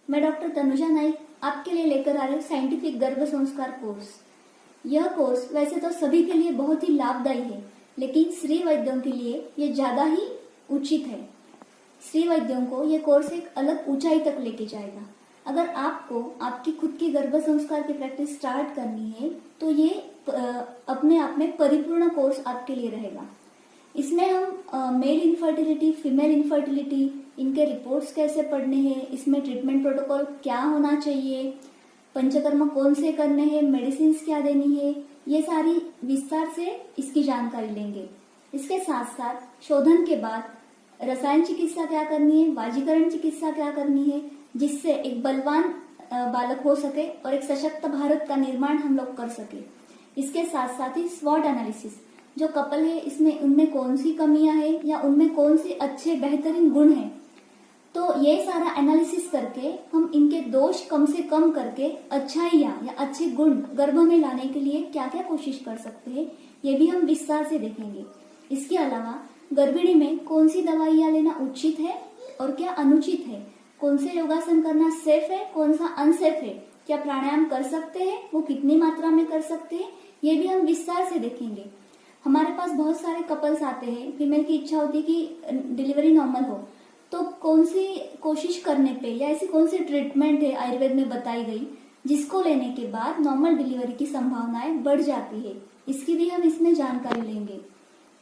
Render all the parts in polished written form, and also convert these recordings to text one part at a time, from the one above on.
मैं डॉक्टर तनुजा नाइक आपके लिए लेकर आ रही हूँ साइंटिफिक गर्भ संस्कार कोर्स। यह कोर्स वैसे तो सभी के लिए बहुत ही लाभदायी है, लेकिन स्त्री वैद्यों के लिए ये ज्यादा ही उचित है। स्त्री वैद्यों को यह कोर्स एक अलग ऊंचाई तक लेके जाएगा। अगर आपको आपकी खुद की गर्भ संस्कार की प्रैक्टिस स्टार्ट करनी है तो ये अपने आप में परिपूर्ण कोर्स आपके लिए रहेगा। इसमें हम मेल इनफर्टिलिटी, फीमेल इनफर्टिलिटी, इनके रिपोर्ट्स कैसे पढ़ने हैं, इसमें ट्रीटमेंट प्रोटोकॉल क्या होना चाहिए, पंचकर्म कौन से करने हैं, मेडिसिन क्या देनी है, ये सारी विस्तार से इसकी जानकारी लेंगे। इसके साथ साथ शोधन के बाद रसायन चिकित्सा क्या करनी है, वाजीकरण चिकित्सा क्या करनी है, जिससे एक बलवान बालक हो सके और एक सशक्त भारत का निर्माण हम लोग कर सके। इसके साथ साथ ही स्वॉट एनालिसिस, जो कपल है इसमें उनमें कौन सी कमियां हैं या उनमें कौन से अच्छे बेहतरीन गुण हैं, तो ये सारा एनालिसिस करके हम इनके दोष कम से कम करके अच्छाइयां या अच्छे गुण गर्भ में लाने के लिए क्या क्या कोशिश कर सकते हैं, ये भी हम विस्तार से देखेंगे। इसके अलावा गर्भिणी में कौन सी दवाइयां लेना उचित है और क्या अनुचित है, कौन से योगासन करना सेफ है, कौन सा अनसेफ है, क्या प्राणायाम कर सकते हैं, वो कितनी मात्रा में कर सकते हैं, ये भी हम विस्तार से देखेंगे। हमारे पास बहुत सारे कपल्स आते हैं, फीमेल की इच्छा होती है कि डिलीवरी नॉर्मल हो, तो कौन सी कोशिश करने पे या ऐसी कौन सी ट्रीटमेंट है आयुर्वेद में बताई गई जिसको लेने के बाद नॉर्मल डिलीवरी की संभावनाएं बढ़ जाती है, इसकी भी हम इसमें जानकारी लेंगे।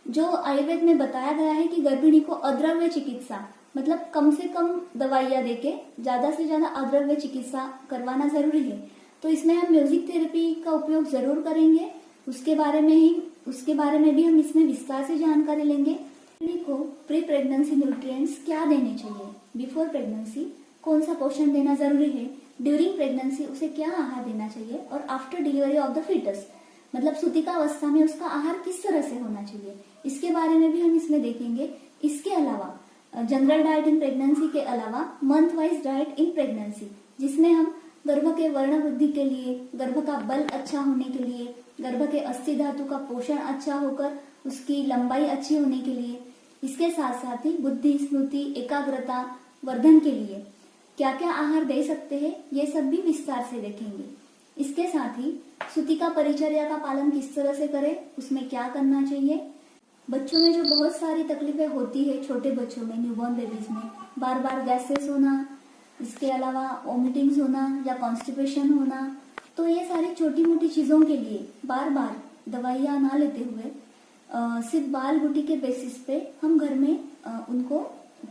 जो आयुर्वेद में बताया गया है कि गर्भिणी को अद्रव्य चिकित्सा, मतलब कम से कम दवाइयां देके ज्यादा से ज्यादा अद्रव्य चिकित्सा करवाना जरूरी है, तो इसमें हम म्यूजिक थेरेपी का उपयोग जरूर करेंगे। उसके बारे में भी हम इसमें विस्तार से जानकारी लेंगे। को प्री प्रेगनेंसी न्यूट्रिएंट्स क्या देने चाहिए, बिफोर प्रेगनेंसी कौन सा पोषण देना जरूरी है, ड्यूरिंग प्रेगनेंसी उसे क्या आहार देना चाहिए, और after delivery of the foetus, मतलब सूतिका अवस्था में उसका आहार किस तरह से होना चाहिए, इसके बारे में भी हम इसमें देखेंगे। इसके अलावा जनरल डाइट इन प्रेगनेंसी के अलावा month wise diet in pregnancy, जिसमें हम गर्भ के वर्ण वृद्धि के लिए, गर्भ का बल अच्छा होने के लिए, गर्भ के अस्थि धातु का पोषण अच्छा होकर उसकी लंबाई अच्छी होने के लिए, इसके साथ साथ ही बुद्धि, स्मृति, एकाग्रता वर्धन के लिए क्या क्या आहार दे सकते हैं, ये सब भी विस्तार से देखेंगे। इसके साथ ही सूतिका परिचर्या का पालन किस तरह से करें, उसमें क्या करना चाहिए। बच्चों में जो बहुत सारी तकलीफें होती है, छोटे बच्चों में, न्यूबॉर्न बेबीज में बार बार गैसेस होना, इसके अलावा वॉमिटिंग्स होना या कॉन्स्टिपेशन होना, तो ये सारी छोटी मोटी चीजों के लिए बार बार दवाइयां ना लेते हुए सिर्फ बाल बूटी के बेसिस पे हम घर में उनको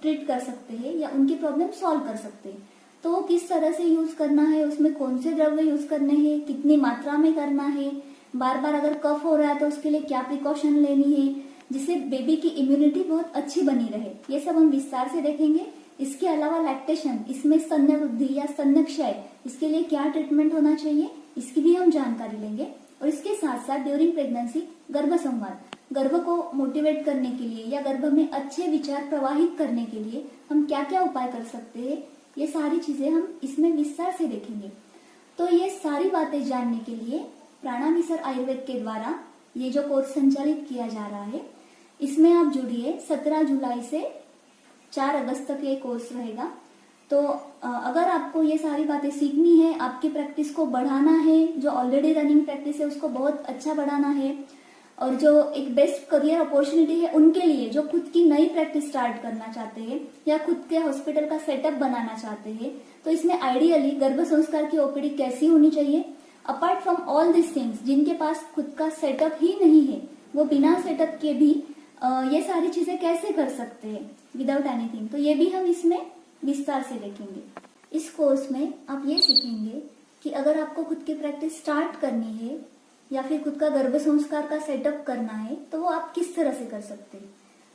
ट्रीट कर सकते हैं या उनकी प्रॉब्लम सॉल्व कर सकते हैं। तो वो किस तरह से यूज करना है, उसमें कौन से द्रव्य यूज करने हैं, कितनी मात्रा में करना है, बार बार अगर कफ हो रहा है तो उसके लिए क्या प्रिकॉशन लेनी है, जिससे बेबी की इम्यूनिटी बहुत अच्छी बनी रहे, ये सब हम विस्तार से देखेंगे। इसके अलावा लैक्टेशन, इसमें स्तन्य वृद्धि या स्तन्य क्षय, इसके लिए क्या ट्रीटमेंट होना चाहिए, इसकी भी हम जानकारी लेंगे। और इसके साथ साथ ड्यूरिंग प्रेगनेंसी गर्भ संवाद, गर्भ को मोटिवेट करने के लिए या गर्भ में अच्छे विचार प्रवाहित करने के लिए हम क्या क्या उपाय कर सकते हैं, ये सारी चीजें हम इसमें विस्तार से देखेंगे। तो ये सारी बातें जानने के लिए प्राणामिसर आयुर्वेद के द्वारा ये जो कोर्स संचालित किया जा रहा है, इसमें आप जुड़िए। 17 जुलाई से 4 अगस्त तक ये कोर्स रहेगा। तो अगर आपको ये सारी बातें सीखनी है, आपकी प्रैक्टिस को बढ़ाना है, जो ऑलरेडी रनिंग प्रैक्टिस है उसको बहुत अच्छा बढ़ाना है, और जो एक बेस्ट करियर अपॉर्चुनिटी है उनके लिए जो खुद की नई प्रैक्टिस स्टार्ट करना चाहते हैं या खुद के हॉस्पिटल का सेटअप बनाना चाहते हैं, तो इसमें आइडियली गर्भ संस्कार की ओपीडी कैसी होनी चाहिए, apart from all this things, जिनके पास खुद का सेटअप ही नहीं है वो बिना सेटअप के भी ये सारी चीजें कैसे कर सकते हैं विदाउट एनीथिंग, तो ये भी हम इसमें विस्तार से देखेंगे। इस कोर्स में आप ये सीखेंगे कि अगर आपको खुद की प्रैक्टिस स्टार्ट करनी है या फिर खुद का गर्भ संस्कार का सेटअप करना है तो वो आप किस तरह से कर सकते हैं।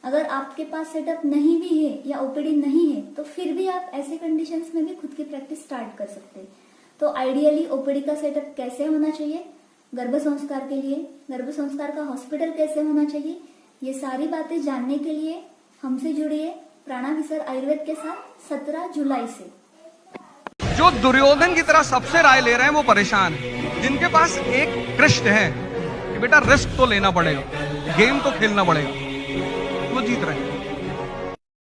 अगर आपके पास सेटअप नहीं भी है या ओपीडी नहीं है तो फिर भी आप ऐसे कंडीशंस में भी खुद की प्रैक्टिस स्टार्ट कर सकते हैं। तो आइडियली ओपीडी का सेटअप कैसे होना चाहिए, गर्भ संस्कार के लिए गर्भ संस्कार का हॉस्पिटल कैसे होना चाहिए, ये सारी बातें जानने के लिए हमसे जुड़िए प्राणामिसर आयुर्वेद के साथ 17 जुलाई से। जो दुर्योधन की तरह सबसे राय ले रहे हैं वो परेशान है, जिनके पास एक कृष्ण है कि बेटा रिस्क तो लेना पड़ेगा, गेम तो खेलना पड़ेगा, वो जीत रहे हैं।